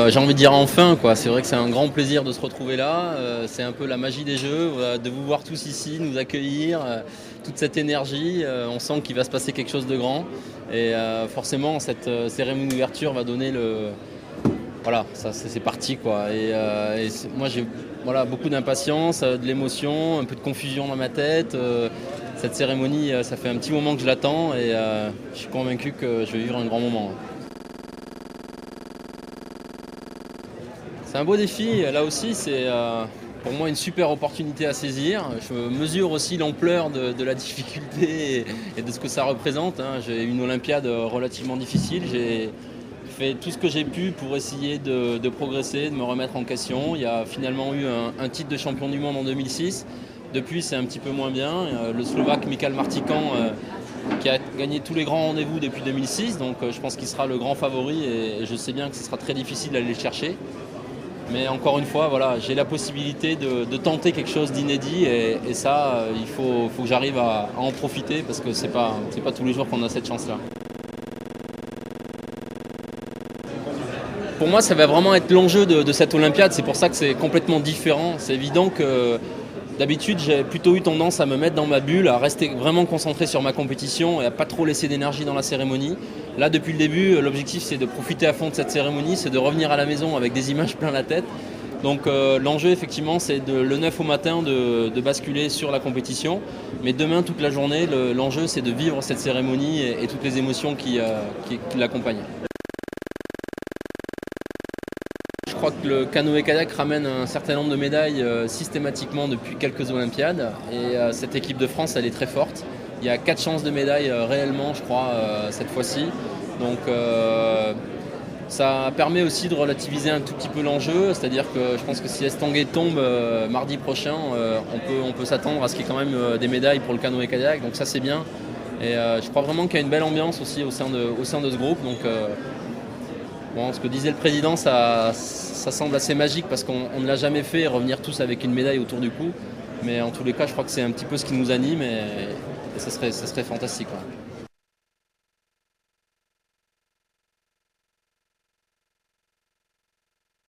j'ai envie de dire enfin, quoi. C'est vrai que c'est un grand plaisir de se retrouver là. C'est un peu la magie des jeux, de vous voir tous ici, nous accueillir, toute cette énergie. On sent qu'il va se passer quelque chose de grand. Et forcément, cette cérémonie d'ouverture va donner le. Voilà, ça c'est parti, quoi. Moi j'ai beaucoup d'impatience, de l'émotion, un peu de confusion dans ma tête. Cette cérémonie, ça fait un petit moment que je l'attends et je suis convaincu que je vais vivre un grand moment. C'est un beau défi, là aussi c'est pour moi une super opportunité à saisir. Je mesure aussi l'ampleur de la difficulté et de ce que ça représente. J'ai eu une Olympiade relativement difficile, j'ai fait tout ce que j'ai pu pour essayer de progresser, de me remettre en question. Il y a finalement eu un titre de champion du monde en 2006. Depuis c'est un petit peu moins bien. Le Slovaque Michal Martikan qui a gagné tous les grands rendez-vous depuis 2006, donc je pense qu'il sera le grand favori et je sais bien que ce sera très difficile d'aller le chercher. Mais encore une fois, voilà, j'ai la possibilité de tenter quelque chose d'inédit et ça, il faut que j'arrive à en profiter parce que c'est pas tous les jours qu'on a cette chance-là. Pour moi, ça va vraiment être l'enjeu de cette Olympiade. C'est pour ça que c'est complètement différent. C'est évident que d'habitude, j'ai plutôt eu tendance à me mettre dans ma bulle, à rester vraiment concentré sur ma compétition et à pas trop laisser d'énergie dans la cérémonie. Là, depuis le début, l'objectif, c'est de profiter à fond de cette cérémonie, c'est de revenir à la maison avec des images plein la tête. Donc l'enjeu, effectivement, c'est le 9 au matin de basculer sur la compétition. Mais demain, toute la journée, l'enjeu, c'est de vivre cette cérémonie et toutes les émotions qui l'accompagnent. Je crois que le canoë-kayak ramène un certain nombre de médailles systématiquement depuis quelques Olympiades. Et cette équipe de France, elle est très forte. Il y a 4 chances de médailles réellement, je crois, cette fois-ci. Donc ça permet aussi de relativiser un tout petit peu l'enjeu. C'est-à-dire que je pense que si Estanguet tombe mardi prochain, on peut s'attendre à ce qu'il y ait quand même des médailles pour le canoë-kayak. Donc ça, c'est bien. Et je crois vraiment qu'il y a une belle ambiance aussi au sein de ce groupe. Donc, bon, ce que disait le président, ça semble assez magique parce qu'on ne l'a jamais fait, revenir tous avec une médaille autour du cou. Mais en tous les cas, je crois que c'est un petit peu ce qui nous anime et ça serait fantastique. Ouais.